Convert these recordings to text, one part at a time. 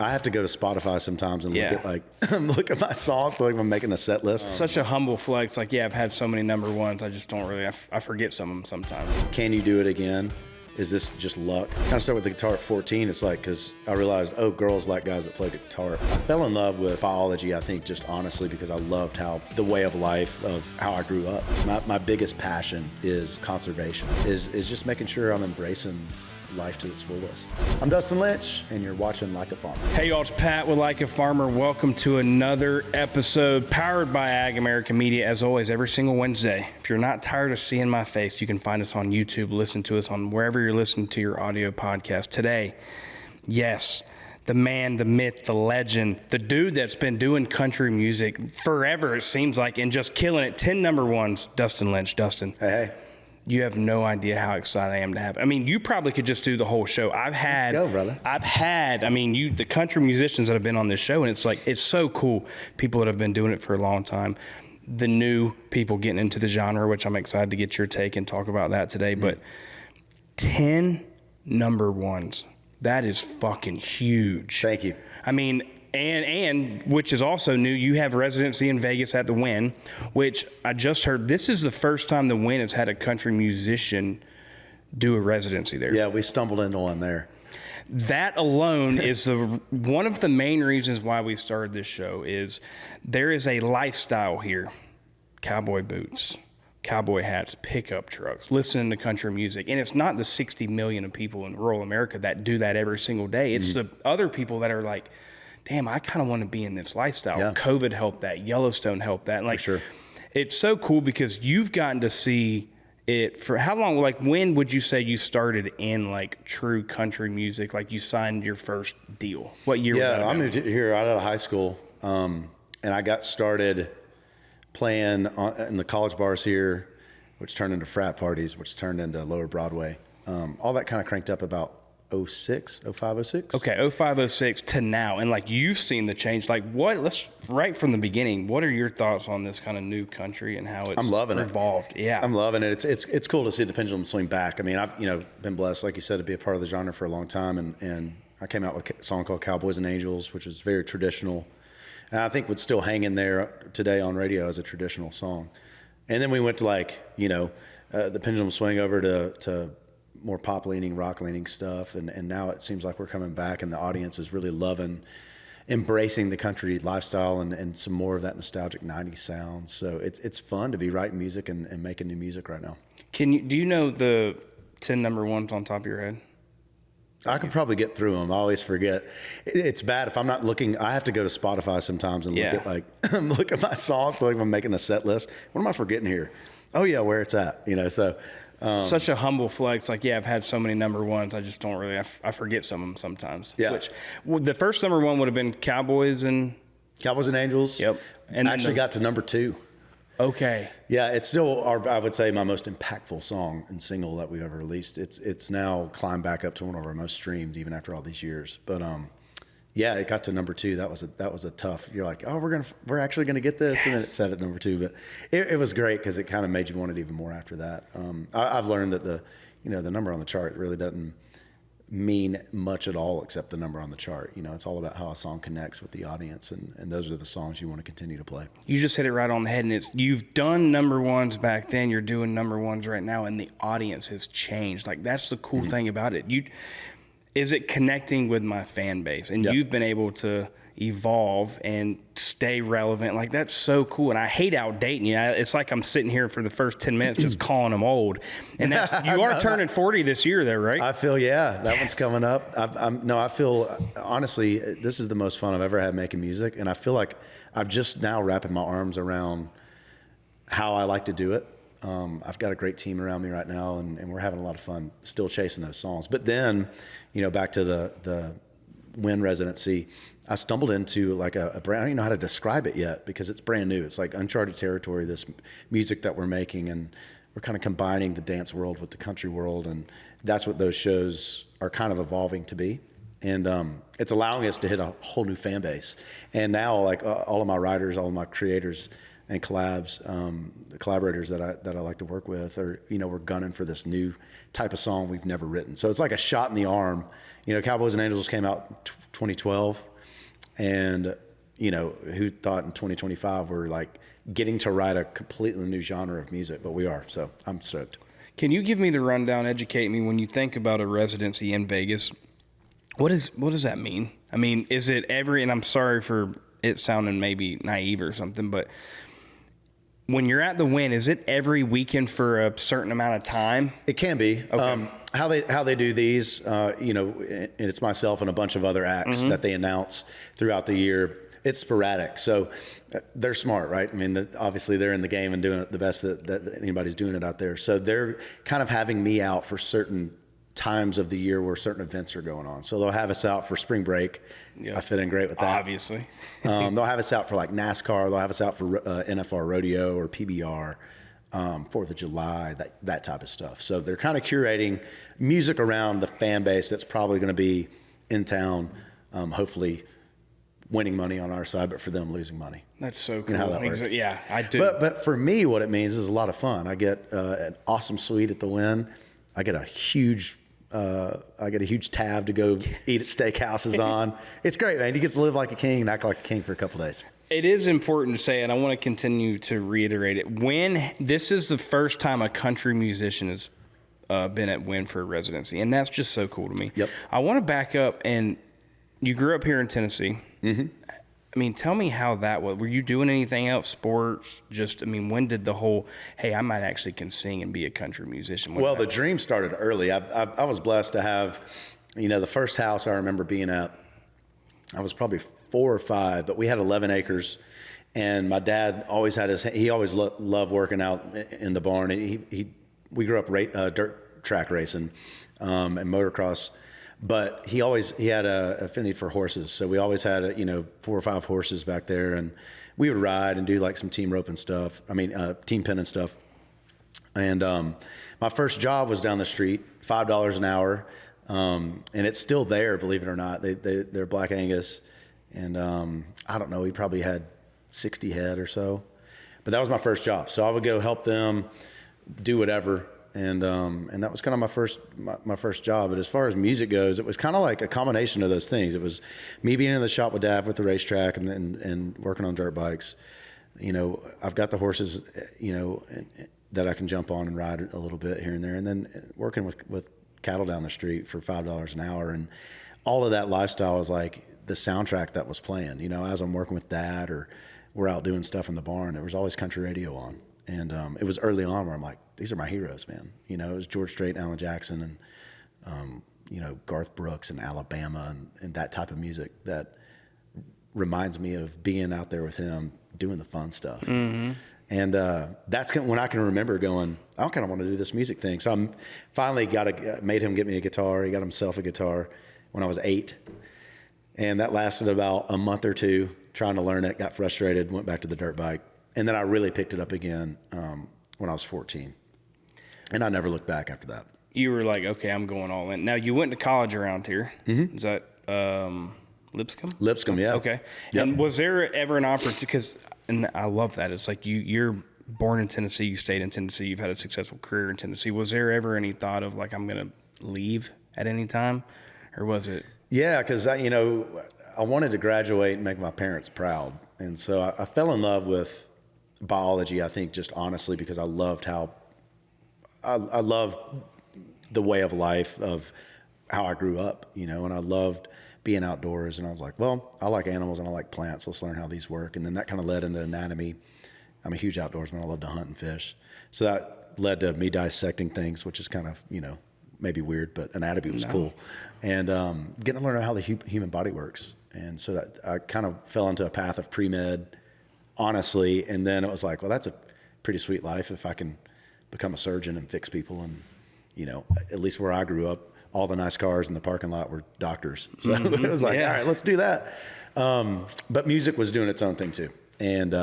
I have to go to Spotify sometimes and look at look at my songs, feel like I'm making a set list. Such a humble flex. Like, yeah, I've had so many number ones. I just don't really, I forget some of them sometimes. Can you do it again? Is this just luck? Kind of start with the guitar at 14. It's like, because I realized, oh, girls like guys that play guitar. I fell in love with biology, I think, just honestly, because I loved how the way of life of how I grew up. My biggest passion is conservation, is just making sure I'm embracing life to its fullest. I'm Dustin Lynch, and you're watching Like a Farmer. Hey y'all, it's Pat with Like a Farmer. Welcome to another episode powered by Ag American Media. As always, every single Wednesday. If you're not tired of seeing my face, you can find us on YouTube, listen to us on wherever you're listening to your audio podcast. Today, yes, the man, the myth, the legend, the dude that's been doing country music forever, it seems like, and just killing it. 10 number ones, Dustin Lynch. Dustin. Hey. You have no idea how excited I am to have. I mean, you probably could just do the whole show. Let's go, brother. The country musicians that have been on this show, and it's like, it's so cool. People that have been doing it for a long time. The new people getting into the genre, which I'm excited to get your take and talk about that today. Mm-hmm. But 10 number ones, that is fucking huge. Thank you. I mean, and which is also new, you have residency in Vegas at the Wynn, which I just heard this is the first time the Wynn has had a country musician do a residency there. Yeah, we stumbled into one there. That alone is one of the main reasons why we started this show. Is there is a lifestyle here: cowboy boots, cowboy hats, pickup trucks, listening to country music. And it's not the 60 million of people in rural America that do that every single day. It's the other people that are like, damn, I kind of want to be in this lifestyle. Yeah. COVID helped that. Yellowstone helped that. And like, for sure. It's so cool because you've gotten to see it for how long? Like, when would you say you started in like true country music? Like, you signed your first deal? What year? Yeah, I moved here out of high school, and I got started playing in the college bars here, which turned into frat parties, which turned into Lower Broadway. All that kind of cranked up about 05, 06. Okay, 05, 06 to now. And like, you've seen the change. Like, let's right from the beginning, what are your thoughts on this kind of new country and how it's I'm loving evolved? It. Yeah. I'm loving it. It's cool to see the pendulum swing back. I mean, I've been blessed, like you said, to be a part of the genre for a long time. And I came out with a song called Cowboys and Angels, which is very traditional. And I think would still hang in there today on radio as a traditional song. And then we went to the pendulum swing over to more pop leaning, rock leaning stuff. And now it seems like we're coming back and the audience is really embracing the country lifestyle and some more of that nostalgic 90s sound. So it's fun to be writing music and making new music right now. Do you know the 10 number ones on top of your head? I could probably get through them. I always forget. It's bad if I'm not looking. I have to go to Spotify sometimes and look at my songs, feel like I'm making a set list. What am I forgetting here? Oh yeah, where it's at. Such a humble flex. Like, yeah, I've had so many number ones. I just don't really, I forget some of them sometimes. Yeah. The first number one would have been Cowboys and Angels. Yep. And actually got to number 2. Okay. Yeah, it's still I would say my most impactful song and single that we've ever released. It's now climbed back up to one of our most streamed even after all these years. But yeah, it got to number 2. That was a tough. You're like, oh, we're actually gonna get this, and then it said at number 2. But it was great because it kind of made you want it even more after that. I've learned that the number on the chart really doesn't mean much at all except the number on the chart. It's all about how a song connects with the audience, and those are the songs you want to continue to play. You just hit it right on the head, and you've done number ones back then, you're doing number ones right now, and the audience has changed. Like, that's the cool thing about it. Is it connecting with my fan base? And you've been able to evolve and stay relevant. Like, that's so cool. And I hate outdating you. It's like I'm sitting here for the first 10 minutes just calling them old. And you are turning 40 this year though, right? I feel, that one's coming up. I feel, honestly, this is the most fun I've ever had making music. And I feel like I'm just now wrapping my arms around how I like to do it. I've got a great team around me right now, and we're having a lot of fun still chasing those songs. But then, back to the Wynn residency, I stumbled into like a brand, I don't even know how to describe it yet because it's brand new. It's like uncharted territory, this music that we're making, and we're kind of combining the dance world with the country world, and that's what those shows are kind of evolving to be. And it's allowing us to hit a whole new fan base. And now, like all of my writers, all of my creators and collabs, the collaborators that I like to work with, are, we're gunning for this new type of song we've never written. So it's like a shot in the arm. Cowboys and Angels came out 2012. And, you know, who thought in 2025 we're like getting to write a completely new genre of music, but we are. So I'm stoked. Can you give me the rundown, educate me, when you think about a residency in Vegas, what does that mean? I mean, is it and I'm sorry for it sounding maybe naive or something, but when you're at the Wynn, is it every weekend for a certain amount of time? It can be. Okay. How they do these, you know, and it's myself and a bunch of other acts that they announce throughout the year. It's sporadic, so they're smart, right? I mean, obviously they're in the game and doing it the best that anybody's doing it out there. So they're kind of having me out for certain times of the year where certain events are going on. So they'll have us out for spring break. Yep. I fit in great with that. Obviously. They'll have us out for like NASCAR. They'll have us out for NFR Rodeo or PBR, 4th of July, that type of stuff. So they're kind of curating music around the fan base that's probably going to be in town, hopefully winning money on our side, but for them losing money. That's so cool. You know how that works? Yeah, I do. But for me, what it means is a lot of fun. I get an awesome suite at the Wynn. I get a huge tab to go eat at steakhouses on. It's great, man. You get to live like a king and act like a king for a couple of days. It is important to say, and I want to continue to reiterate it. When this is the first time a country musician has been at Wynn for a residency, and that's just so cool to me. Yep. I want to back up, and you grew up here in Tennessee. Mm-hmm. I mean, tell me how that was. Were you doing anything else, sports? When did the whole, hey, I might actually can sing and be a country musician? Well, the dream started early. I was blessed to have, you know, the first house I remember being at, I was probably 4 or 5, but we had 11 acres. And my dad always had he always loved working out in the barn. We grew up dirt track racing and motocross. But he had a affinity for horses, so we always had 4 or 5 horses back there, and we would ride and do like some team rope and stuff. Team pin and stuff. And my first job was down the street, $5 an hour, and it's still there, believe it or not. They're Black Angus, and I don't know, he probably had 60 head or so, but that was my first job. So I would go help them do whatever. And that was kind of my first job. But as far as music goes, it was kind of like a combination of those things. It was me being in the shop with Dad with the racetrack and working on dirt bikes. You know, I've got the horses, that I can jump on and ride a little bit here and there. And then working with cattle down the street for $5 an hour. And all of that lifestyle was like the soundtrack that was playing. You know, as I'm working with Dad or we're out doing stuff in the barn, there was always country radio on. And it was early on where I'm like, these are my heroes, man. You know, it was George Strait, Alan Jackson, and, Garth Brooks and Alabama and that type of music that reminds me of being out there with him doing the fun stuff. Mm-hmm. And that's when I can remember going, I kind of want to do this music thing. So I finally made him get me a guitar. He got himself a guitar when I was 8. And that lasted about a month or 2 trying to learn it, got frustrated, went back to the dirt bike. And then I really picked it up again when I was 14. And I never looked back after that. You were like, okay, I'm going all in. Now, you went to college around here. Mm-hmm. Is that Lipscomb? Lipscomb, yeah. Okay. Yep. And was there ever an opportunity, and I love that, it's like you're born in Tennessee, you stayed in Tennessee, you've had a successful career in Tennessee. Was there ever any thought of like, I'm going to leave at any time? Or was it? Yeah, because I wanted to graduate and make my parents proud. And so I fell in love with biology, I think, just honestly, because I loved I loved the way of life of how I grew up, and I loved being outdoors. And I was like, well, I like animals and I like plants. Let's learn how these work. And then that kind of led into anatomy. I'm a huge outdoorsman. I love to hunt and fish. So that led to me dissecting things, which is kind of, maybe weird, but anatomy was cool. And getting to learn how the human body works. And so that I kind of fell into a path of pre-med, honestly. And then it was like, well, that's a pretty sweet life if I can become a surgeon and fix people. And, at least where I grew up, all the nice cars in the parking lot were doctors. So it was like, all right, let's do that. But music was doing its own thing too. And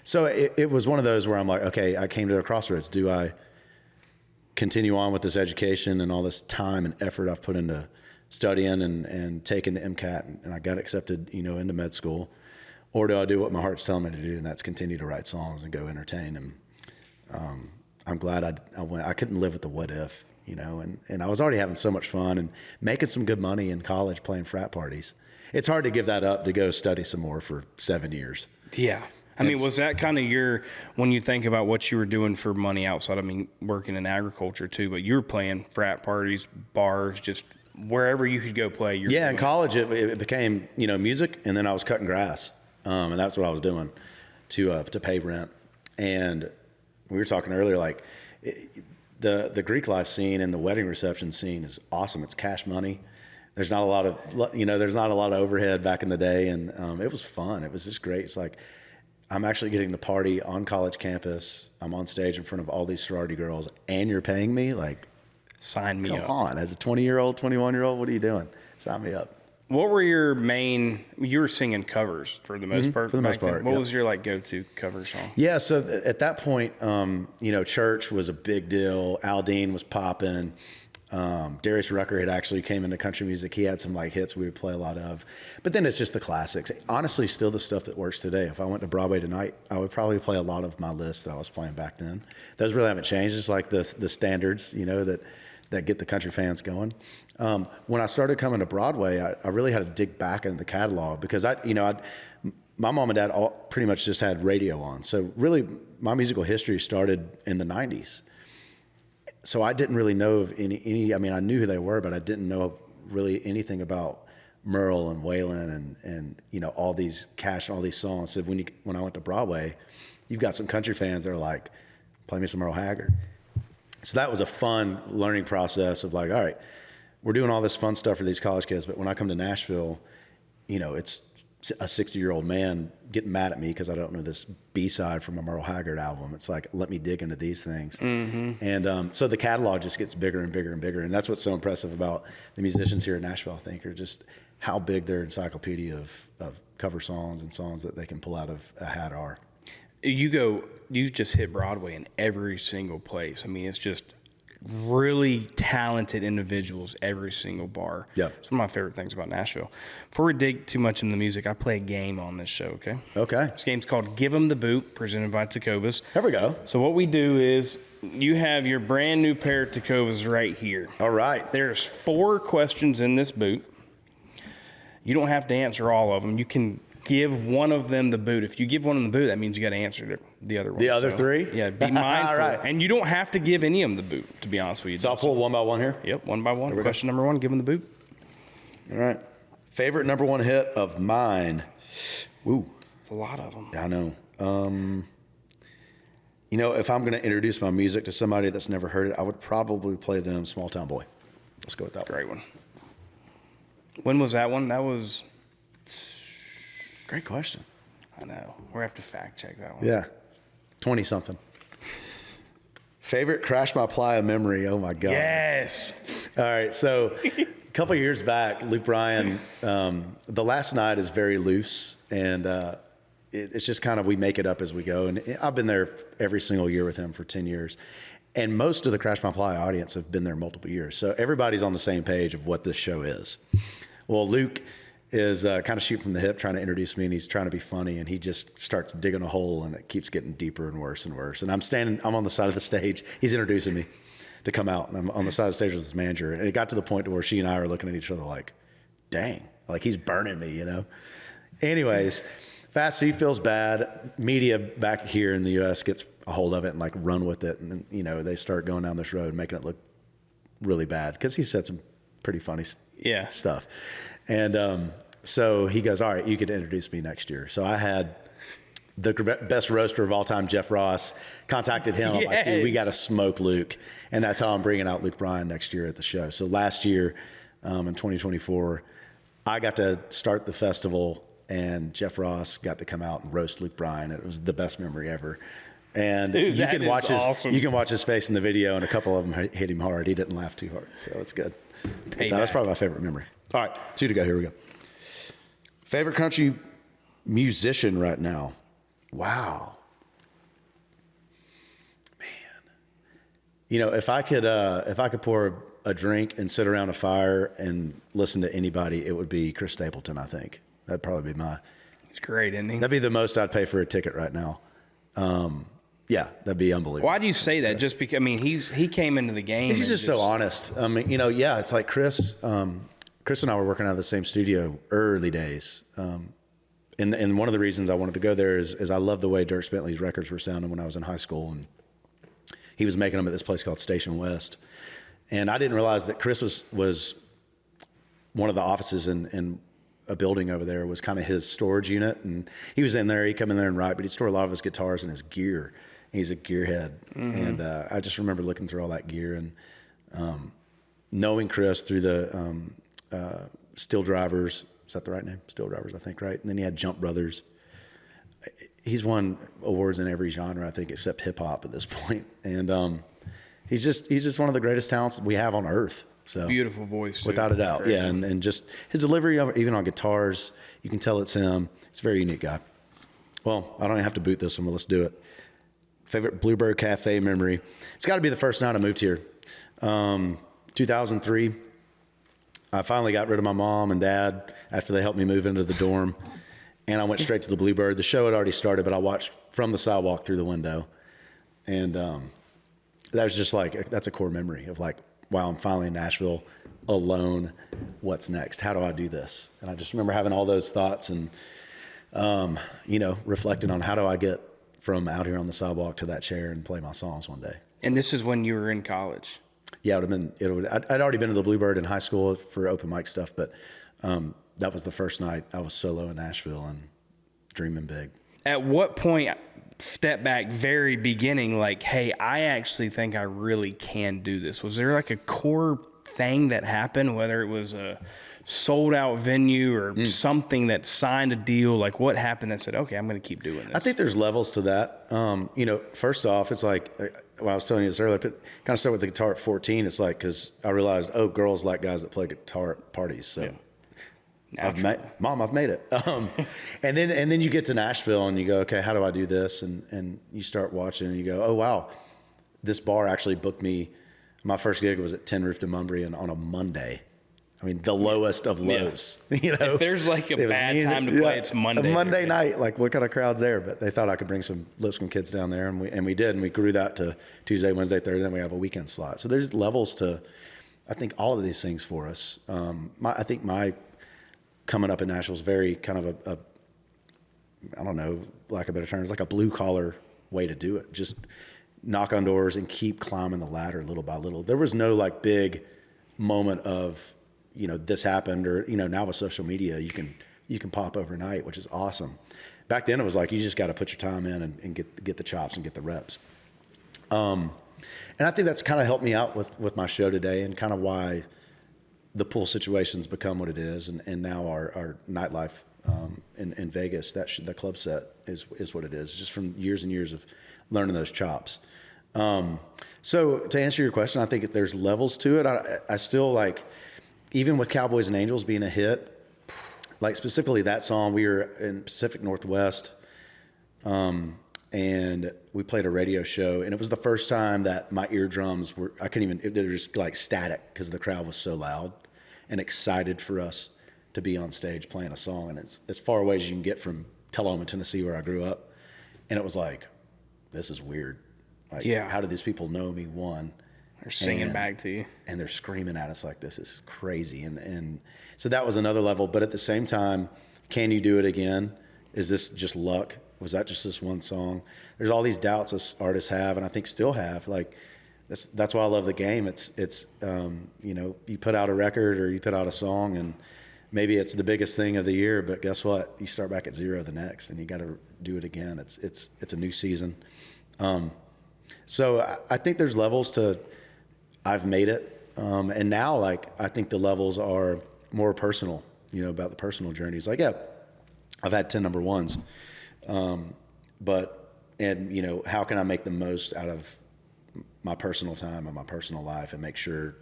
so it was one of those where I'm like, okay, I came to a crossroads. Do I continue on with this education and all this time and effort I've put into studying and taking the MCAT and I got accepted, into med school? Or do I do what my heart's telling me to do, and that's continue to write songs and go entertain? And I'm glad I went. I couldn't live with the what if, and I was already having so much fun and making some good money in college playing frat parties. it's hard to give that up to go study some more for 7 years. Yeah. I mean, was that kind of when you think about what you were doing for money outside, I mean, working in agriculture too, but you were playing frat parties, bars, just wherever you could go play. Yeah, in college it became, music, and then I was cutting grass. And that's what I was doing to pay rent. And we were talking earlier, like the Greek life scene and the wedding reception scene is awesome. It's cash money. There's not a lot of overhead back in the day. And it was fun. It was just great. It's like, I'm actually getting to party on college campus. I'm on stage in front of all these sorority girls, and you're paying me? Like, sign me up. Come on. As a 20-year-old, 21-year-old, what are you doing? Sign me up. What were you were singing covers for the most part? For the most part. What was your go-to cover song? Yeah, so at that point, Church was a big deal. Al Dean was popping. Darius Rucker had actually came into country music. He had some hits we would play a lot of. But then it's just the classics. Honestly, still the stuff that works today. If I went to Broadway tonight, I would probably play a lot of my list that I was playing back then. Those really haven't changed. It's like the standards, that get the country fans going. When I started coming to Broadway, I really had to dig back into the catalog because my mom and dad all pretty much just had radio on. So really my musical history started in the 90s. So I didn't really know of any, I mean, I knew who they were, but I didn't know really anything about Merle and Waylon and all these Cash and all these songs. So when I went to Broadway, you've got some country fans that are like, play me some Merle Haggard. So that was a fun learning process of all right, we're doing all this fun stuff for these college kids, but when I come to Nashville, it's a 60-year-old man getting mad at me because I don't know this B-side from a Merle Haggard album. It's like, let me dig into these things. Mm-hmm. And so the catalog just gets bigger and bigger and bigger. And that's what's so impressive about the musicians here in Nashville, I think, are just how big their encyclopedia of cover songs and songs that they can pull out of a hat are. You just hit Broadway in every single place. I mean, it's just really talented individuals every single bar. Yeah. It's one of my favorite things about Nashville. Before we dig too much into the music, I play a game on this show, okay? Okay. This game's called Give 'Em the Boot, presented by Tecovas. There we go. So what we do is you have your brand new pair of Tecovas right here. All right. There's 4 questions in this boot. You don't have to answer all of them. You can give one of them the boot. If you give one of them the boot, that means you got to answer the other one. The other 3? Yeah, be mindful. All right. And you don't have to give any of them the boot, to be honest with you. So I'll pull one by one here? Yep, one by one. Question number 1, give them the boot. All right. Favorite number 1 hit of mine? Ooh. It's a lot of them. I know. If I'm going to introduce my music to somebody that's never heard it, I would probably play them Small Town Boy. Let's go with that. Great one. When was that one? That was... Great question. I know. We'll have to fact check that one. Yeah. 20-something. Favorite Crash My Playa memory? Oh, my God. Yes. All right. So a couple of years back, Luke Bryan, the last night is very loose. And it's just kind of we make it up as we go. And I've been there every single year with him for 10 years. And most of the Crash My Playa audience have been there multiple years. So everybody's on the same page of what this show is. Well, Luke is kind of shoot from the hip trying to introduce me, and he's trying to be funny, and he just starts digging a hole, and it keeps getting deeper and worse and worse. And I'm on the side of the stage. He's introducing me to come out, and I'm on the side of the stage with his manager. And it got to the point where she and I are looking at each other like, dang, like he's burning me, Anyways, fast, so he feels bad. Media back here in the U.S. gets a hold of it and run with it. And, they start going down this road, making it look really bad because he said some pretty funny stuff. And so he goes, all right, you could introduce me next year. So I had the best roaster of all time, Jeff Ross, contacted him. Yes. I'm like, dude, we got to smoke Luke. And that's how I'm bringing out Luke Bryan next year at the show. So last year, in 2024, I got to start the festival, and Jeff Ross got to come out and roast Luke Bryan. It was the best memory ever. And dude, you can watch his face in the video, and a couple of them hit him hard. He didn't laugh too hard. So it's good. That's probably my favorite memory. All right, 2 to go. Here we go. Favorite country musician right now? Wow. Man. If I could pour a drink and sit around a fire and listen to anybody, it would be Chris Stapleton, I think. That'd probably be He's great, isn't he? That'd be the most I'd pay for a ticket right now. Yeah, that'd be unbelievable. Why do you say that? Just because, he came into the game. He's just so honest. It's like Chris Chris and I were working out of the same studio early days. And one of the reasons I wanted to go there is I love the way Dirk Bentley's records were sounding when I was in high school. And he was making them at this place called Station West. And I didn't realize that Chris was one of the offices in a building over there was kind of his storage unit. And he was in there, he'd come in there and write, but he'd store a lot of his guitars and his gear. He's a gearhead. And I just remember looking through all that gear and knowing Chris through the Steel Drivers. Is that the right name? Steel Drivers, I think, right? And then he had Jump Brothers. He's won awards in every genre, I think, except hip hop at this point. And he's just one of the greatest talents we have on earth. So beautiful voice, too. Without a doubt. Crazy. Yeah, and just his delivery, even on guitars, you can tell it's him. He's a very unique guy. Well, I don't even have to boot this one, but let's do it. Favorite Bluebird Cafe memory. It's got to be the first night I moved here. 2003. I finally got rid of my mom and dad after they helped me move into the dorm. And I went straight to the Bluebird. The show had already started, but I watched from the sidewalk through the window. And that was just like, that's a core memory of like, wow, I'm finally in Nashville alone. What's next? How do I do this? And I just remember having all those thoughts and, reflecting on how do I get from out here on the sidewalk to that chair and play my songs one day. And this is when you were in college? Yeah, I'd already been to the Bluebird in high school for open mic stuff, but that was the first night I was solo in Nashville and dreaming big. At what point, step back, very beginning, like, hey, I actually think I really can do this? Was there like a core thing that happened, whether it was a sold out venue or something that signed a deal? Like, what happened that said, okay, I'm going to keep doing this? I think there's levels to that. First off, it's like, when I was telling you this earlier, kind of started with the guitar at 14. It's like, because I realized, girls like guys that play guitar at parties. So I've made it. And then you get to Nashville and you go, okay, how do I do this? And you start watching and you go, oh, wow, this bar actually booked me. My first gig was at 10 Roof to Mumbrian on a Monday. I mean, the lowest of lows. Yeah. If there's like a bad time to play, it's Monday. A Monday night, like what kind of crowd's there? But they thought I could bring some Lipscomb kids down there, and we did, and we grew that to Tuesday, Wednesday, Thursday, then we have a weekend slot. So there's levels to, I think, all of these things for us. I think my coming up in Nashville is very kind of a I don't know, lack of better terms, like a blue collar way to do it. Just knock on doors and keep climbing the ladder little by little. There was no like big moment of, this happened, or, now with social media, you can pop overnight, which is awesome. Back then it was like, you just got to put your time in and get the chops and get the reps. And I think that's kind of helped me out with my show today, and kind of why the pool situation's become what it is. And now our nightlife, in Vegas, the club set is what it is, just from years and years of learning those chops. So to answer your question, I think there's levels to it. I still like, even with Cowboys and Angels being a hit, like specifically that song, we were in Pacific Northwest, and we played a radio show, and it was the first time that my eardrums they were just like static because the crowd was so loud and excited for us to be on stage playing a song. And it's as far away as you can get from Tullahoma, Tennessee, where I grew up. And it was like, this is weird. Like, how do these people know me? One, they're singing back to you, and they're screaming at us like this is crazy. And so that was another level. But at the same time, can you do it again? Is this just luck? Was that just this one song? There's all these doubts us artists have, and I think still have. Like, that's why I love the game. It's you put out a record or you put out a song, and maybe it's the biggest thing of the year, but guess what? You start back at zero the next, and you got to do it again. It's a new season. So I think there's levels to I've made it. And now, like, I think the levels are more personal, about the personal journeys. Like, I've had 10 number ones. But how can I make the most out of my personal time and my personal life and make sure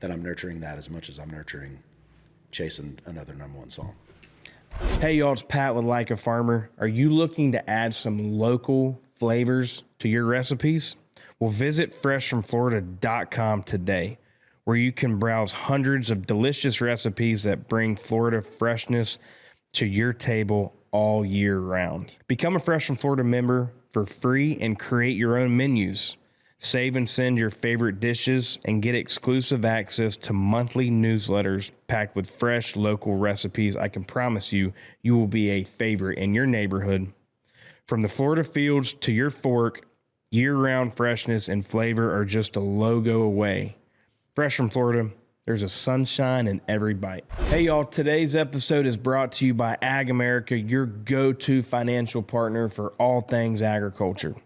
that I'm nurturing that as much as I'm nurturing chasing another number one song. Hey y'all, it's Pat with Like a Farmer. Are you looking to add some local flavors to your recipes? Well, visit freshfromflorida.com today, where you can browse hundreds of delicious recipes that bring Florida freshness to your table all year round. Become a Fresh from Florida member for free and create your own menus. Save and send your favorite dishes and get exclusive access to monthly newsletters packed with fresh local recipes. I can promise you, you will be a favorite in your neighborhood. From the Florida fields to your fork, year-round freshness and flavor are just a logo away. Fresh from Florida, there's a sunshine in every bite. Hey y'all, today's episode is brought to you by Ag America, your go-to financial partner for all things agriculture.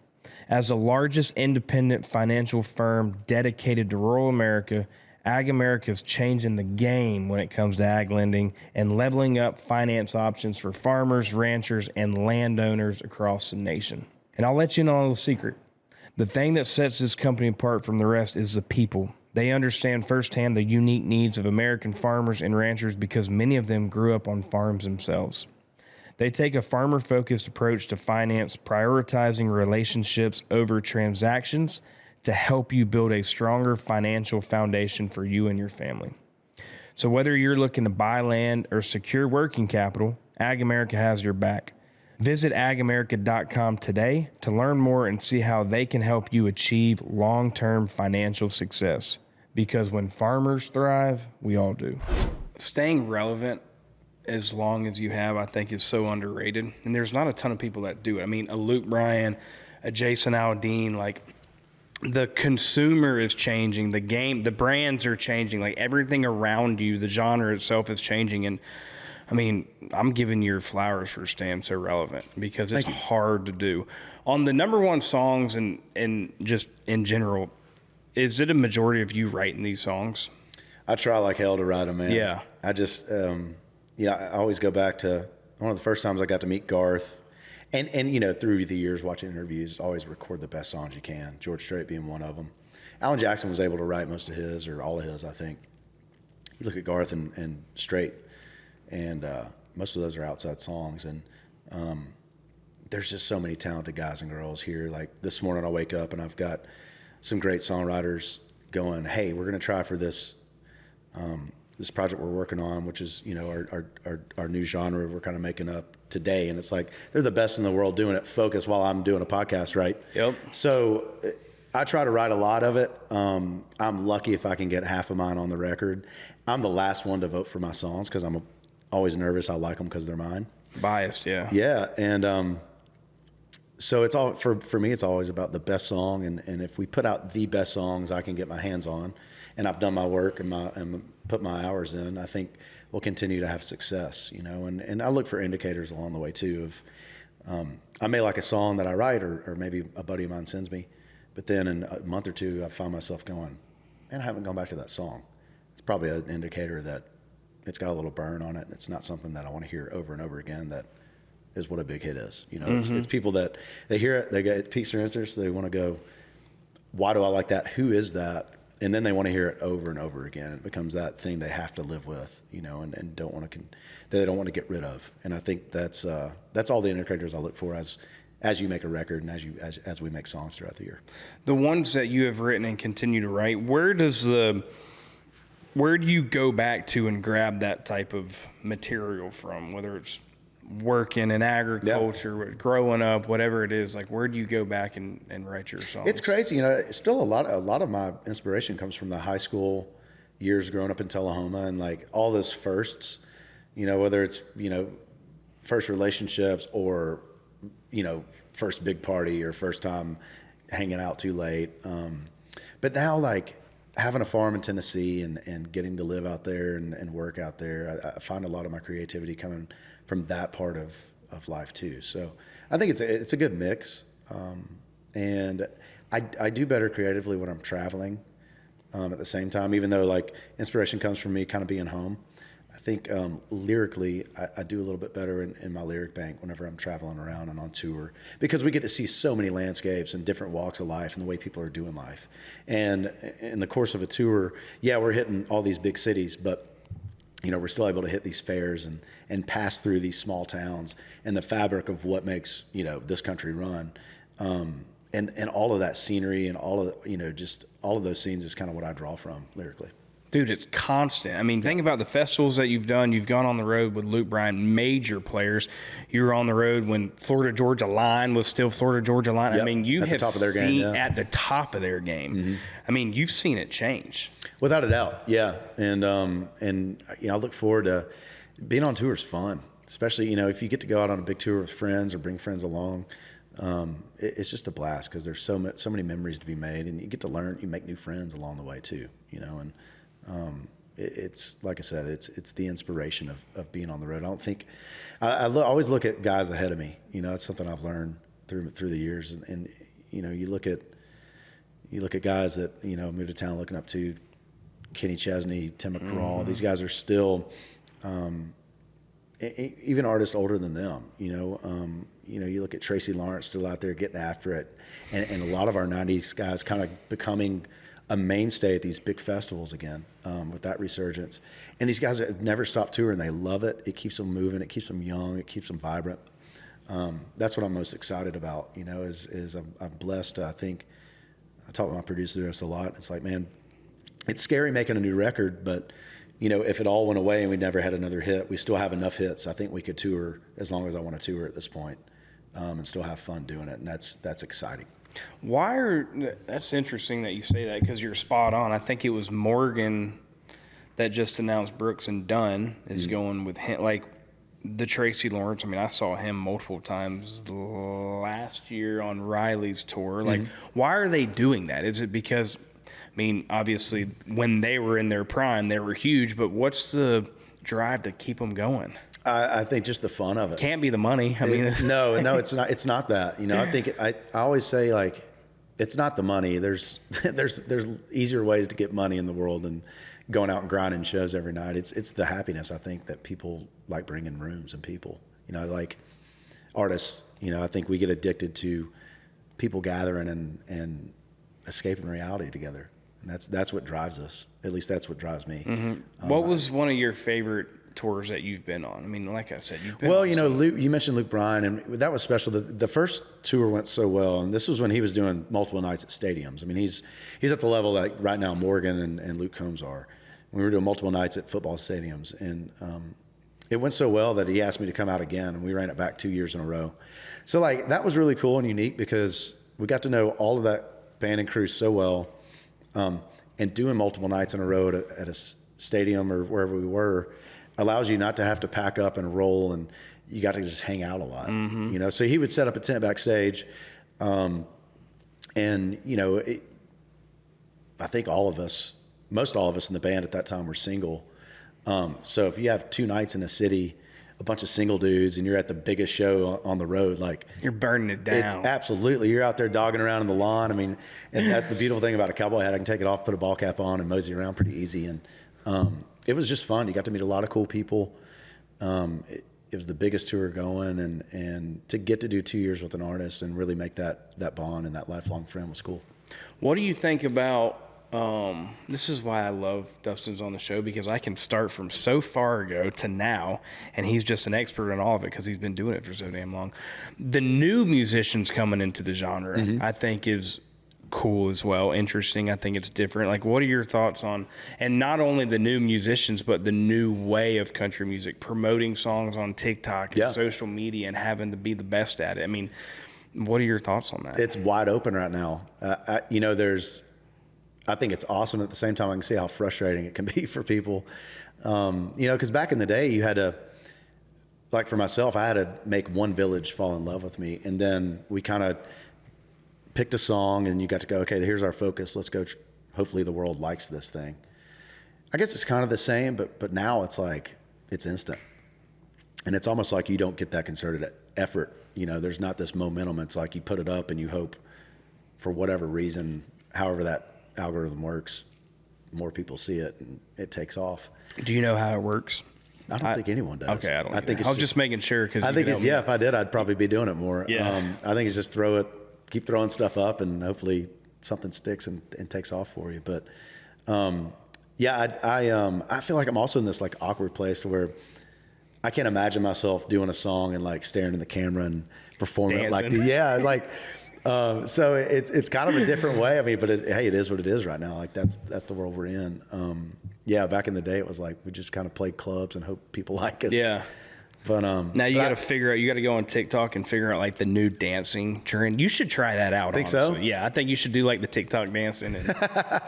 As the largest independent financial firm dedicated to rural America, Ag America is changing the game when it comes to ag lending and leveling up finance options for farmers, ranchers, and landowners across the nation. And I'll let you know a little secret. The thing that sets this company apart from the rest is the people. They understand firsthand the unique needs of American farmers and ranchers because many of them grew up on farms themselves. They take a farmer-focused approach to finance, prioritizing relationships over transactions to help you build a stronger financial foundation for you and your family. So whether you're looking to buy land or secure working capital, Ag America has your back. Visit agamerica.com today to learn more and see how they can help you achieve long-term financial success. Because when farmers thrive, we all do. Staying relevant as long as you have, I think, is so underrated. And there's not a ton of people that do it. I mean, a Luke Bryan, a Jason Aldean, like the consumer is changing, the game, the brands are changing, like everything around you, the genre itself is changing. And I mean, I'm giving your flowers for staying so relevant because it's hard to do. On the number one songs and just in general, is it a majority of you writing these songs? I try like hell to write them, man. Yeah. I just, I always go back to one of the first times I got to meet Garth. And through the years watching interviews, always record the best songs you can, George Strait being one of them. Alan Jackson was able to write most of his, or all of his, I think. You look at Garth and Strait, and most of those are outside songs. And there's just so many talented guys and girls here. Like this morning I wake up and I've got some great songwriters going, hey, we're going to try for this this project we're working on, which is, our new genre we're kind of making up today. And it's like, they're the best in the world doing it focused while I'm doing a podcast, right? Yep. So I try to write a lot of it. I'm lucky if I can get half of mine on the record. I'm the last one to vote for my songs because I'm always nervous. I like them because they're mine. Biased, yeah. Yeah, and so it's all, for me, it's always about the best song. And if we put out the best songs I can get my hands on, and I've done my work and put my hours in, I think we'll continue to have success, and I look for indicators along the way too of, I may like a song that I write or maybe a buddy of mine sends me, but then in a month or two, I find myself going, man, I haven't gone back to that song. It's probably an indicator that it's got a little burn on it. And it's not something that I want to hear over and over again. That is what a big hit is. It's people that they hear it, it piques their interest. They want to go, why do I like that? Who is that? And then they want to hear it over and over again. It becomes that thing they have to live with, and don't want to, they don't want to get rid of. And I think that's all the indicators I look for as you make a record and as we make songs throughout the year. The ones that you have written and continue to write, where do you go back to and grab that type of material from? Whether it's working in agriculture, growing up, whatever it is, like where do you go back and write your songs? It's crazy, still a lot of my inspiration comes from the high school years growing up in Tullahoma and like all those firsts, whether it's, first relationships or, first big party or first time hanging out too late. But now like having a farm in Tennessee and getting to live out there and work out there, I find a lot of my creativity coming from that part of life too. So I think it's a good mix. And I do better creatively when I'm traveling at the same time, even though like inspiration comes from me kind of being home. I think lyrically, I do a little bit better in my lyric bank whenever I'm traveling around and on tour, because we get to see so many landscapes and different walks of life and the way people are doing life. And in the course of a tour, we're hitting all these big cities, but we're still able to hit these fairs and pass through these small towns and the fabric of what makes, this country run. And all of that scenery and all of, just all of those scenes is kind of what I draw from lyrically. Dude, it's constant. I mean, think about the festivals that you've done. You've gone on the road with Luke Bryan, major players. You were on the road when Florida Georgia Line was still Florida Georgia Line. Yep. I mean, you at have the top of their seen game, at the top of their game. Mm-hmm. I mean, you've seen it change. Without a doubt, yeah. And I look forward to being on tour is fun, especially if you get to go out on a big tour with friends or bring friends along. It's just a blast because there's so many memories to be made, and you get to learn. You make new friends along the way too. And it's like I said, it's the inspiration of being on the road. I don't think I always look at guys ahead of me. It's something I've learned through the years, and you look at guys that moved to town looking up to Kenny Chesney, Tim McGraw. These guys are still even artists older than them. You look at Tracy Lawrence still out there getting after it, and a lot of our '90s guys kind of becoming a mainstay at these big festivals again with that resurgence. And these guys have never stopped touring. They love it. It keeps them moving. It keeps them young. It keeps them vibrant. That's what I'm most excited about, is I'm blessed. I think I talk with my producer this a lot. It's like, man, it's scary making a new record, but if it all went away and we never had another hit, we still have enough hits. I think we could tour as long as I want to tour at this point, and still have fun doing it. And that's exciting. That's interesting that you say that, because you're spot on. I think it was Morgan that just announced Brooks and Dunn is going with him. Like the Tracy Lawrence, I mean, I saw him multiple times last year on Riley's tour. Like, why are they doing that? Is it because, I mean, obviously when they were in their prime, they were huge, but what's the drive to keep them going? I think just the fun of it. Can't be the money. I mean, no, it's not. It's not that. I think I always say, like, it's not the money. There's easier ways to get money in the world than going out and grinding shows every night. It's the happiness, I think, that people like bringing rooms and people. Like artists. I think we get addicted to people gathering and escaping reality together. And that's what drives us. At least that's what drives me. Mm-hmm. What was one of your favorite tours that you've been on? I mean, like I said, you've been well, on Luke, you mentioned Luke Bryan, and that was special. The first tour went so well, and this was when he was doing multiple nights at stadiums. I mean, he's at the level that right now Morgan and Luke Combs are. We were doing multiple nights at football stadiums, and it went so well that he asked me to come out again, and we ran it back 2 years in a row. So, like, that was really cool and unique because we got to know all of that band and crew so well, and doing multiple nights in a row at a stadium or wherever we were allows you not to have to pack up and roll, and you got to just hang out a lot. So he would set up a tent backstage, and I think most all of us in the band at that time were single. So if you have 2 nights in a city, a bunch of single dudes, and you're at the biggest show on the road, like, you're burning it down. It's absolutely. You're out there dogging around in the lawn. I mean, and that's the beautiful thing about a cowboy hat. I can take it off, put a ball cap on, and mosey around pretty easy. And it was just fun. You got to meet a lot of cool people. It was the biggest tour going, and to get to do 2 years with an artist and really make that bond and that lifelong friend was cool. What do you think about, this is why I love Dustin's on the show, because I can start from so far ago to now, and he's just an expert in all of it because he's been doing it for so damn long. The new musicians coming into the genre, I think, is cool as well, interesting. I think it's different. Like, what are your thoughts on, and not only the new musicians, but the new way of country music, promoting songs on TikTok and social media and having to be the best at it? I mean, what are your thoughts on that? It's wide open right now. I think it's awesome. At the same time, I can see how frustrating it can be for people. Because back in the day, you had to, like for myself, I had to make one village fall in love with me. And then we kind of picked a song, and you got to go, okay, here's our focus. Let's go. Hopefully the world likes this thing. I guess it's kind of the same, but now it's like, it's instant. And it's almost like you don't get that concerted effort. There's not this momentum. It's like you put it up and you hope for whatever reason, however that algorithm works, more people see it and it takes off. Do you know how it works? I don't think anyone does. Okay, I think I was just making sure, because I think if I did, I'd probably be doing it more. Yeah. I think it's just keep throwing stuff up, and hopefully something sticks and takes off for you. But I feel like I'm also in this like awkward place where I can't imagine myself doing a song and like staring in the camera and performing it like so it's kind of a different way. I mean, but it is what it is right now. Like that's the world we're in. Yeah, back in the day, it was like we just kind of played clubs and hope people like us. Yeah. But now you got to figure out. You got to go on TikTok and figure out like the new dancing trend. You should try that out. Think honestly. so? Yeah, I think you should do like the TikTok dancing. And,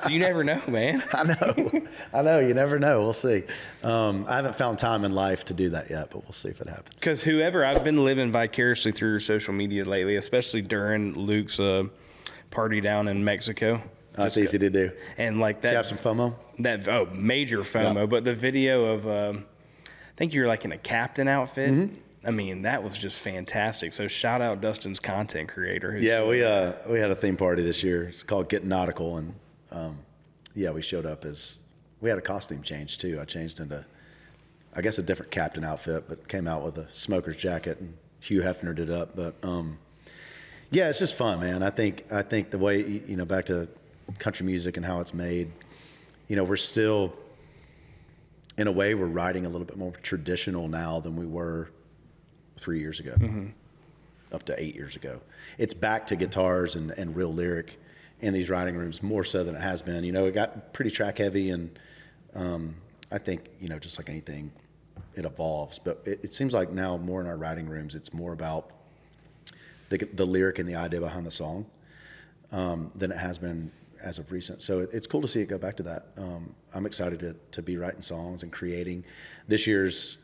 so you never know, man. I know. You never know. We'll see. I haven't found time in life to do that yet, but we'll see if it happens. Because I've been living vicariously through your social media lately, especially during Luke's party down in Mexico. That's easy to do. And like that. Did you have some FOMO? Major FOMO. Yeah. But the video of. I think you're like in a captain outfit. Mm-hmm. I mean, that was just fantastic. So shout out Dustin's content creator. Yeah, we had a theme party this year. It's called Get Nautical, and we showed up we had a costume change too. I changed into, I guess, a different captain outfit, but came out with a smoker's jacket, and Hugh Hefner'd it up. But it's just fun, man. I think the way, back to country music and how it's made, we're still, in a way, we're writing a little bit more traditional now than we were 3 years ago, up to 8 years ago. It's back to guitars and real lyric in these writing rooms more so than it has been. It got pretty track heavy, and I think, just like anything, it evolves. But it seems like now more in our writing rooms, it's more about the lyric and the idea behind the song than it has been as of recent. So it's cool to see it go back to that. I'm excited to be writing songs and creating. This year's,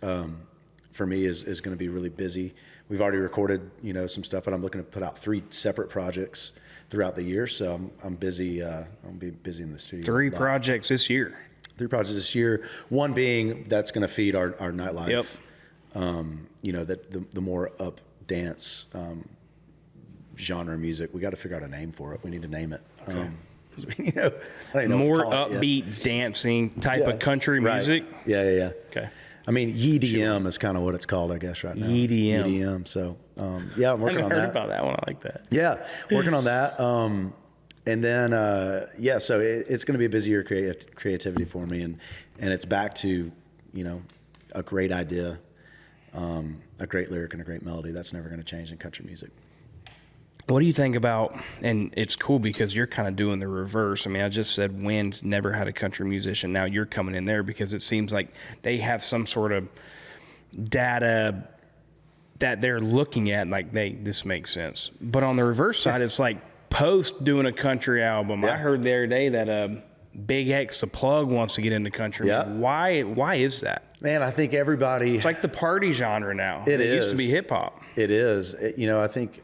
for me, is going to be really busy. We've already recorded, some stuff, but I'm looking to put out 3 separate projects throughout the year. So I'm busy. I'll be busy in the studio. 3 projects this year. 3 projects this year. One being that's going to feed our nightlife. Yep. That the more up dance genre music. We got to figure out a name for it. We need to name it. Okay. I don't know more what to call it upbeat dancing type of country music. Yeah. Okay. I mean, YEE-DM is kind of what it's called, I guess, right now. YEE-DM. YEE-DM. So, I'm working on that. I haven't heard about that one. I like that. Yeah, working on that. And then, so it's going to be a busy year of creativity for me. And it's back to, a great idea, a great lyric, and a great melody. That's never going to change in country music. What do you think about, and it's cool because you're kind of doing the reverse. I mean, I just said Wynn's never had a country musician. Now you're coming in there because it seems like they have some sort of data that they're looking at, like this makes sense. But on the reverse side, it's like Post doing a country album. Yeah. I heard the other day that Big X the Plug wants to get into country. Yeah. Why is that? Man, I think everybody... It's like the party genre now. It used to be hip hop. It is. I think...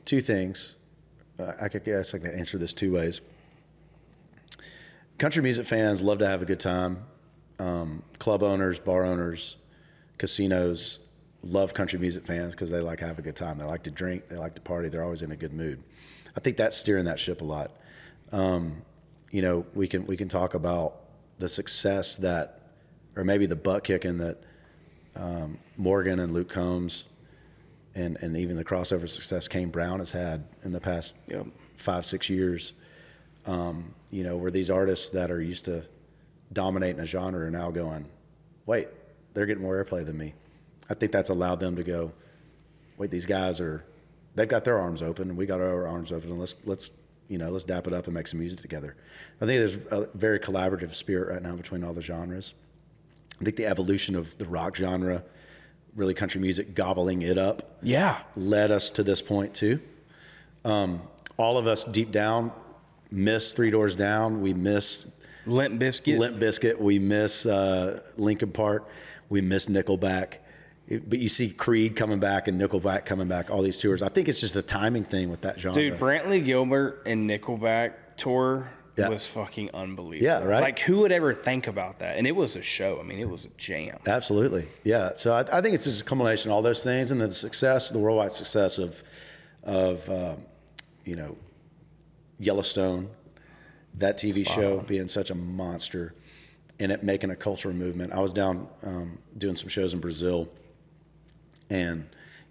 2 things. I guess I can answer this 2 ways. Country music fans love to have a good time. Club owners, bar owners, casinos love country music fans because they like to have a good time. They like to drink. They like to party. They're always in a good mood. I think that's steering that ship a lot. We can talk about the success that, or maybe the butt kicking that Morgan and Luke Combs and even the crossover success Kane Brown has had in the past 5-6 years, where these artists that are used to dominating a genre are now going, wait, they're getting more airplay than me. I think that's allowed them to go, wait, these guys they've got their arms open, and we got our arms open, and let's dap it up and make some music together. I think there's a very collaborative spirit right now between all the genres. I think the evolution of the rock genre, really country music, gobbling it up, led us to this point too. All of us deep down miss Three Doors Down. We miss Limp Bizkit. We miss Linkin Park. We miss Nickelback. But you see Creed coming back and Nickelback coming back, all these tours. I think it's just a timing thing with that genre. Dude, Brantley Gilbert and Nickelback tour was fucking unbelievable. Yeah, right? Like, who would ever think about that? And it was a show. I mean, it was a jam. Absolutely. Yeah. So I think it's just a culmination of all those things, and the success, the worldwide success of Yellowstone, that TV show being such a monster, and it making a cultural movement. I was down doing some shows in Brazil, and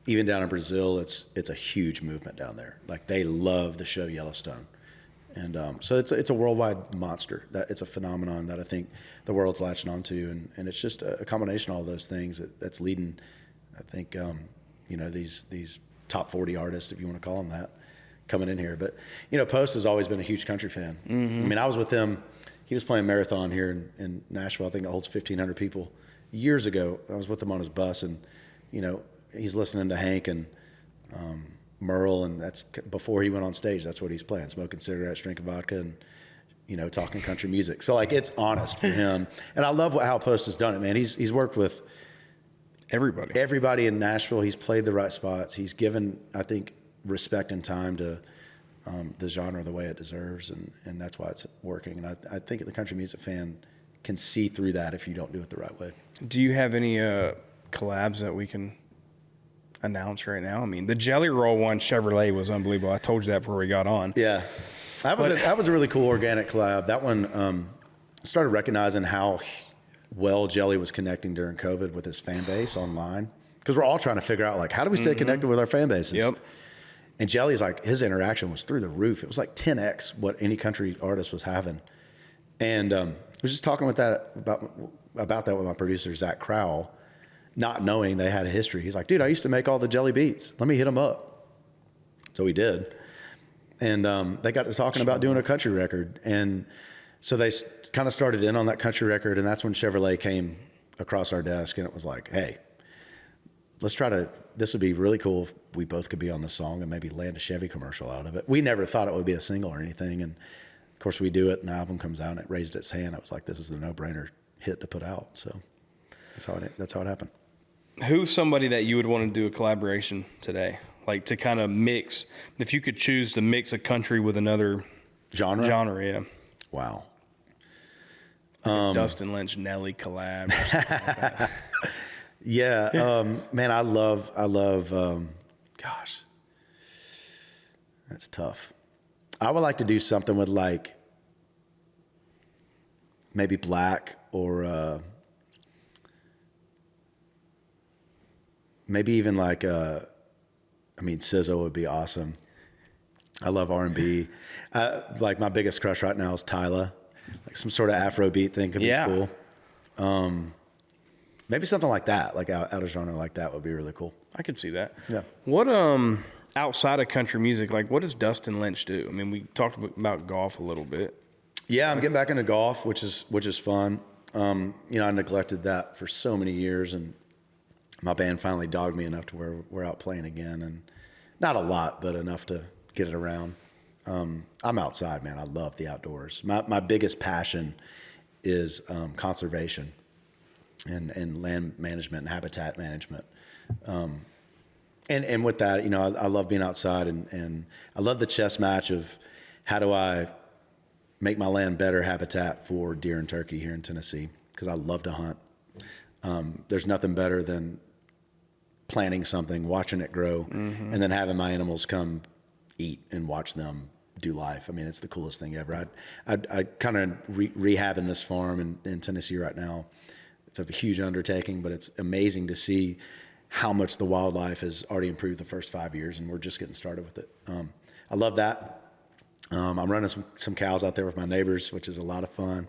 even down in Brazil, it's a huge movement down there. Like, they love the show Yellowstone. And so it's a worldwide monster. That it's a phenomenon that I think the world's latching onto, and it's just a combination of all those things that's leading. I think these top 40 artists, if you want to call them that, coming in here. But Post has always been a huge country fan. Mm-hmm. I mean, I was with him. he was playing Marathon here in Nashville. I think it holds 1,500 people. Years ago, I was with him on his bus, and he's listening to Hank and Merle, and that's before he went on stage. That's what he's playing: smoking cigarettes, drinking vodka, and talking country music. So like, it's honest for him, and I love how Post has done it, man. He's worked with everybody in Nashville. He's played the right spots. He's given, I think, respect and time to the genre the way it deserves, and that's why it's working. And I think the country music fan can see through that if you don't do it the right way. Do you have any collabs that we can announce right now? I mean, the Jelly Roll one, Chevrolet, was unbelievable. I told you that before we got on. Yeah, that was a really cool organic collab. That one started recognizing how well Jelly was connecting during COVID with his fan base online, because we're all trying to figure out, like, how do we stay connected with our fan bases? Yep. And Jelly's like, his interaction was through the roof. It was like 10x what any country artist was having. And I was just talking about that with my producer, Zach Crowell, not knowing they had a history. He's like, dude, I used to make all the Jelly beats. Let me hit them up. So we did. And they got to talking about doing a country record. And so they kind of started in on that country record. And that's when Chevrolet came across our desk, and it was like, hey, this would be really cool if we both could be on the song and maybe land a Chevy commercial out of it. We never thought it would be a single or anything. And of course we do it, and the album comes out and it raised its hand. I was like, this is the no-brainer hit to put out. So that's how it happened. Who's somebody that you would want to do a collaboration today? Like, to kind of mix, if you could choose to mix a country with another genre, yeah. Wow. Dustin Lynch, Nelly collab. Or something like that. Yeah, man, I love, gosh, that's tough. I would like to do something with, like, maybe Black, or maybe even like, SZA would be awesome. I love R&B. Like, my biggest crush right now is Tyla. Like, some sort of Afrobeat thing could be cool. Maybe something like that, like out of genre like that, would be really cool. I could see that. Yeah. What outside of country music, like, what does Dustin Lynch do? I mean, we talked about golf a little bit. Yeah, I'm getting back into golf, which is fun. I neglected that for so many years, and my band finally dogged me enough to where we're out playing again, and not a lot, but enough to get it around. I'm outside, man. I love the outdoors. My biggest passion is conservation. And land management and habitat management. And with that, I love being outside, and I love the chess match of how do I make my land better habitat for deer and turkey here in Tennessee, because I love to hunt. There's nothing better than planting something, watching it grow, and then having my animals come eat and watch them do life. I mean, it's the coolest thing ever. I kind of rehabbing this farm in Tennessee right now. It's a huge undertaking, but it's amazing to see how much the wildlife has already improved the first 5 years, and we're just getting started with it. I love that. I'm running some cows out there with my neighbors, which is a lot of fun.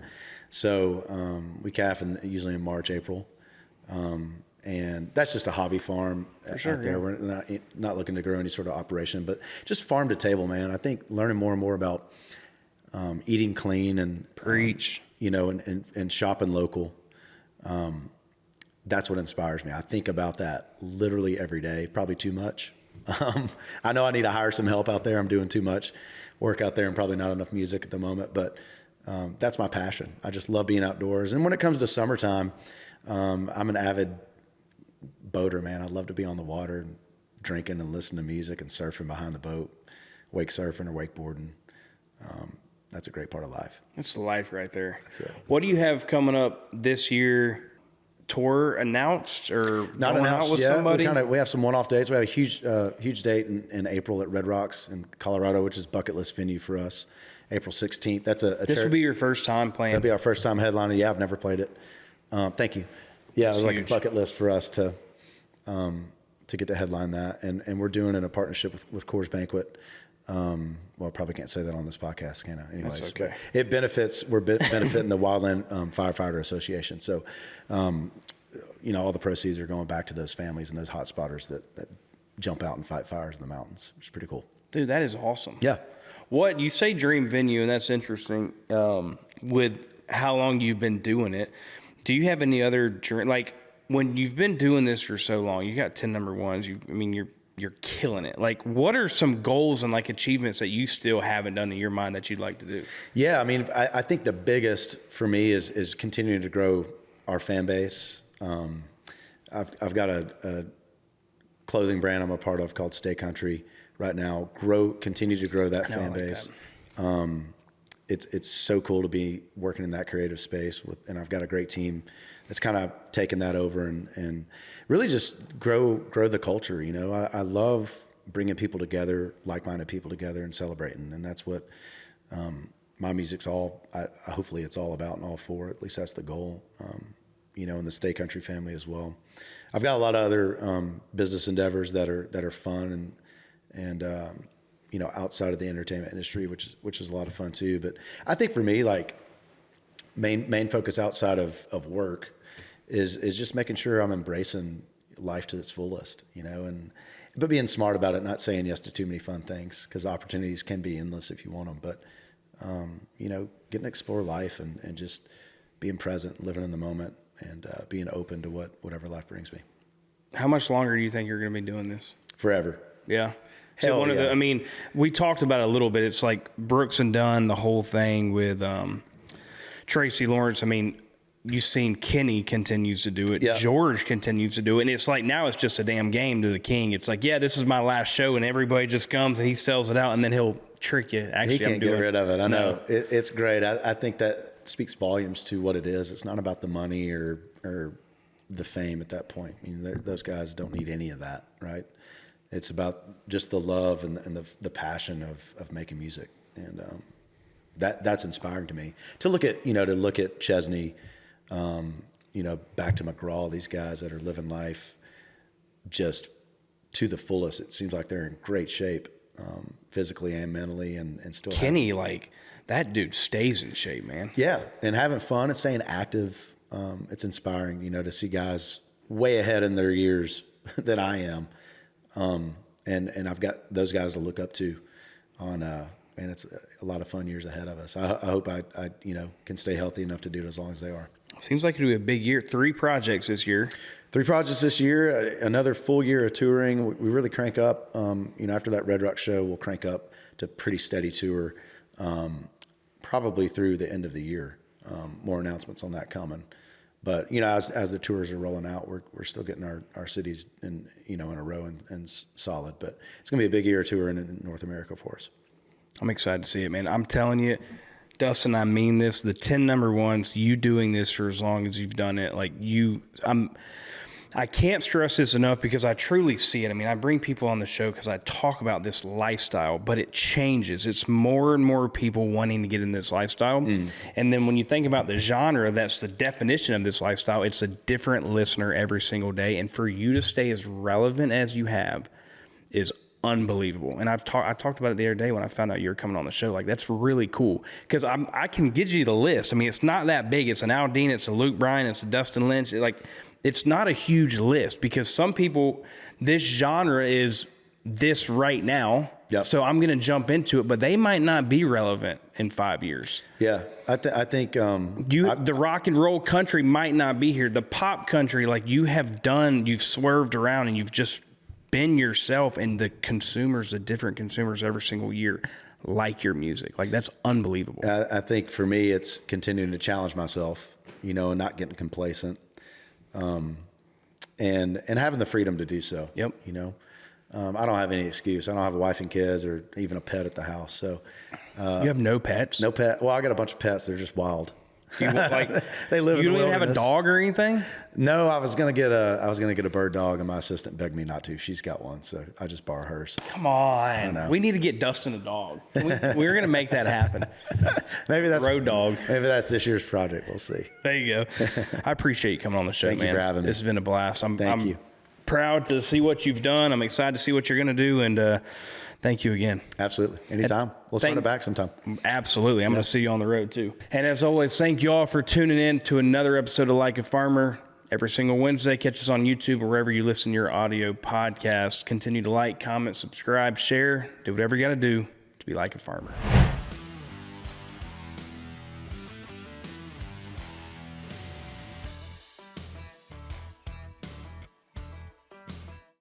So we calf usually in March, April. And that's just a hobby farm out there. Yeah. We're not looking to grow any sort of operation, but just farm to table, man. I think learning more and more about eating clean and preach, and shopping local. That's what inspires me. I think about that literally every day, probably too much. I know I need to hire some help out there. I'm doing too much work out there and probably not enough music at the moment, but that's my passion. I just love being outdoors. And when it comes to summertime, I'm an avid boater, man. I love to be on the water and drinking and listening to music and surfing behind the boat, wake surfing or wakeboarding. That's a great part of life. That's the life right there. That's it. What do you have coming up this year? Tour announced or not announced yet? Somebody? We have some one-off dates. We have a huge date in April at Red Rocks in Colorado, which is bucket list venue for us. April 16th. That's This will be your first time playing. That'll be our first time headlining. Yeah, I've never played it. Thank you. Yeah, it was like a bucket list for us to get to headline that, and we're doing it in a partnership with Coors Banquet. Well, I probably can't say that on this podcast, can I? Anyways, that's okay. But it benefits. We're benefiting the Wildland Firefighter Association. So, all the proceeds are going back to those families and those hot spotters that jump out and fight fires in the mountains, which is pretty cool. Dude, that is awesome. Yeah. What you say dream venue, and that's interesting, with how long you've been doing it. Do you have any other dream, like when you've been doing this for so long, you got 10 number ones, you're killing it. Like, what are some goals and like achievements that you still haven't done in your mind that you'd like to do? Yeah, I mean, I think the biggest for me is continuing to grow our fan base. I've got a clothing brand I'm a part of called Stay Country right now. Continue to grow that fan base. It's so cool to be working in that creative space and I've got a great team that's kind of taken that over and really just grow the culture. You know, I love bringing people together, like-minded people together and celebrating. And that's what my music's hopefully it's all about and all for. At least that's the goal. You know, in the Stay Country family as well. I've got a lot of other business endeavors that are fun and you know, outside of the entertainment industry, which is a lot of fun too. But I think for me, like main focus outside of work is just making sure I'm embracing life to its fullest, you know, but being smart about it, not saying yes to too many fun things because opportunities can be endless if you want them. But you know, getting to explore life and just being present, living in the moment, and being open to whatever life brings me. How much longer do you think you're going to be doing this? Forever. Yeah. Hell So yeah. I mean, we talked about it a little bit. It's like Brooks and Dunn, the whole thing with Tracy Lawrence. I mean, you've seen Kenny continues to do it. Yeah. George continues to do it. And it's like now it's just a damn game to the king. It's like, yeah, this is my last show. And everybody just comes and he sells it out and then he'll trick you. Actually, He can't get rid of it. I know. It's great. I think that speaks volumes to what it is. It's not about the money or the fame at that point. I mean, those guys don't need any of that, right? It's about just the love and the passion of making music, and that's inspiring to me. To look at Chesney, you know, back to McGraw, these guys that are living life just to the fullest. It seems like they're in great shape, physically and mentally, and still. Kenny, like that dude stays in shape, man. Yeah, and having fun and staying active. It's inspiring, you know, to see guys way ahead in their years than I am. And I've got those guys to look up to on, man, it's a lot of fun years ahead of us. I hope I you know, can stay healthy enough to do it as long as they are. Seems like it'll be a big year. 3 projects this year. 3 projects this year, another full year of touring. We really crank up, you know, after that Red Rock show, we'll crank up to pretty steady tour, probably through the end of the year. More announcements on that coming. But, you know, as the tours are rolling out, we're still getting our cities in a row and solid. But it's going to be a big year touring in North America for us. I'm excited to see it, man. I'm telling you, Dustin, I mean this. The 10 number ones, you doing this for as long as you've done it, like I can't stress this enough because I truly see it. I mean, I bring people on the show because I talk about this lifestyle, but it changes. It's more and more people wanting to get in this lifestyle. And then when you think about the genre, that's the definition of this lifestyle. It's a different listener every single day. And for you to stay as relevant as you have is unbelievable. And I talked about it the other day when I found out you were coming on the show. Like, that's really cool because I can give you the list. I mean, it's not that big. It's an Aldean, it's a Luke Bryan, it's a Dustin Lynch. It's not a huge list because some people, this genre is this right now. Yep. So I'm going to jump into it, but they might not be relevant in 5 years. Yeah, I think the rock and roll country might not be here. The pop country, like you've swerved around and you've just been yourself, and the different consumers every single year like your music. Like, that's unbelievable. I think for me, it's continuing to challenge myself, you know, and not getting complacent. And having the freedom to do so. Yep. You know, I don't have any excuse. I don't have a wife and kids or even a pet at the house. So, you have no pets? no pet. Well, I got a bunch of pets. They're just wild. They live. They live. You in the don't even have a wilderness. dog or anything? No, I was gonna get a bird dog, and my assistant begged me not to. She's got one, so I just borrow hers. Come on. We need to get Dustin a dog. We're going to make that happen. Maybe that's Road dog. Maybe that's this year's project. We'll see. There you go. I appreciate you coming on the show, Thank man. you for having me. This has been a blast. Thank you. Proud to see what you've done. I'm excited to see what you're going to do, and thank you again. Absolutely. Anytime. Let's run it back sometime. Absolutely. I'm going to see you on the road, too. And as always, thank you all for tuning in to another episode of Like a Farmer. Every single Wednesday, catch us on YouTube or wherever you listen to your audio podcast. Continue to like, comment, subscribe, share. Do whatever you got to do. to be like a farmer.